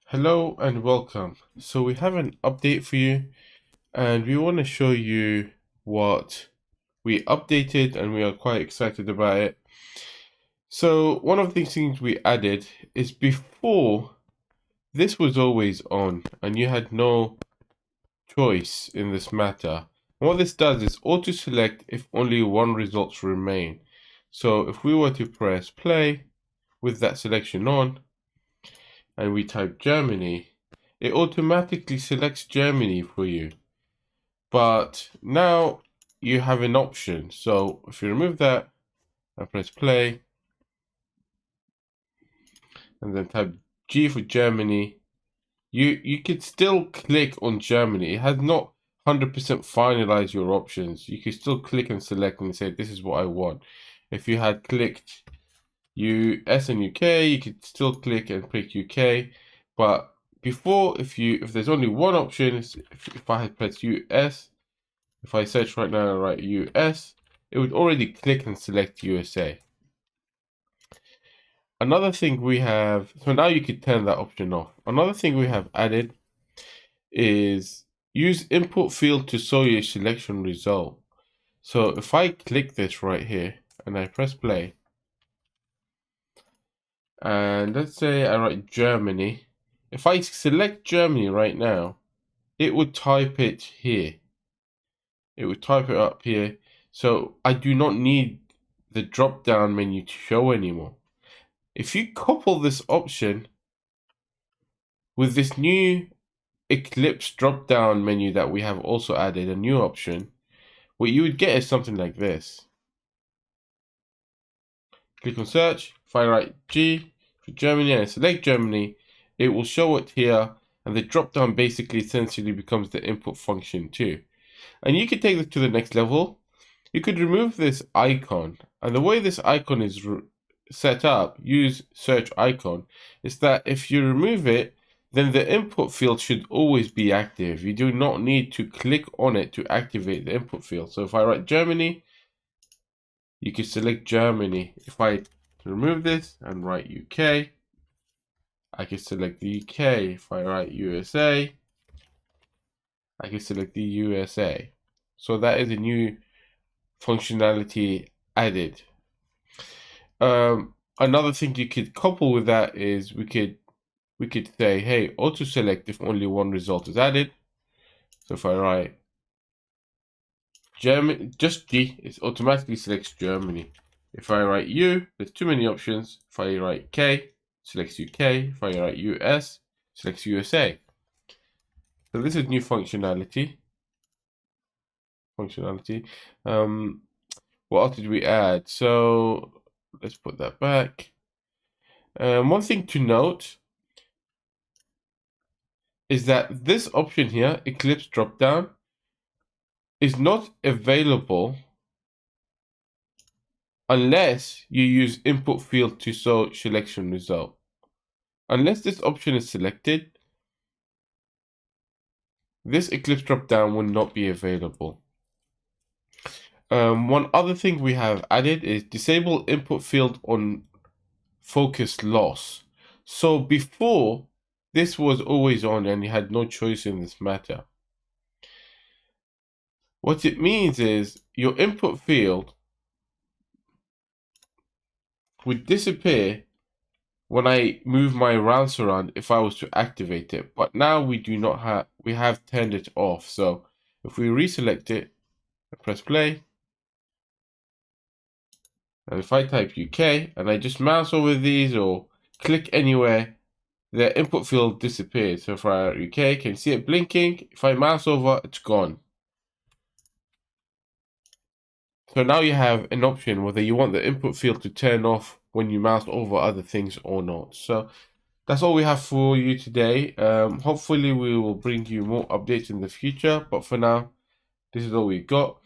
Hello and welcome. So we have an update for you and we want to show you what we updated and we are quite excited about it. So one of the things we added is before this was always on and you had no choice in this matter. And what this does is auto select if only one result remain. So if we were to press play with that selection on and we type Germany, it automatically selects Germany for you. But now you have an option. So if you remove that and press play and then type G for Germany, you could still click on Germany. It has not 100% finalized your options. You could still click and select and say this is what I want. If you had clicked US and UK, you could still click and pick UK. But before, if there's only one option, if I had pressed US, if I search right now and write US, it would already click and select USA. Another thing we have, so now you could turn that option off. Another thing we have added is use input field to show your selection result. So if I click this right here and I press play, and let's say I write Germany, if I select Germany right now, it would type it here. It would type it up here. So I do not need the drop down menu to show anymore. If you couple this option with this new Eclipse drop down menu that we have also added, a new option, what you would get is something like this. Click on search, if I write G for Germany and select Germany, it will show it here, and the drop down basically essentially becomes the input function too. And you could take this to the next level. You could remove this icon, and the way this icon is set up, use search icon, is that if you remove it, then the input field should always be active. You do not need to click on it to activate the input field. So if I write Germany, you can select Germany. If I remove this and write UK, I can select the UK. If I write USA, I can select the USA. So that is a new functionality added. Another thing you could couple with that is we could say, hey, auto select if only one result is added. So if I write Germany, just G, it automatically selects Germany. If I write U, there's too many options. If I write K, selects UK. If I write US, selects USA. So this is new functionality. What else did we add? So let's put that back. One thing to note is that this option here, Eclipse dropdown, is not available unless you use input field to show selection result. Unless this option is selected, this Eclipse dropdown will not be available. One other thing we have added is disable input field on focus loss. So before, this was always on and you had no choice in this matter. What it means is your input field would disappear when I move my mouse around if I was to activate it. But now we do not have, we have turned it off. So if we reselect it, press play, and if I type UK and I just mouse over these or click anywhere, the input field disappears. So if I UK, can see it blinking. If I mouse over, it's gone. So now you have an option whether you want the input field to turn off when you mouse over other things or not. So that's all we have for you today. Hopefully we will bring you more updates in the future, but for now, this is all we got.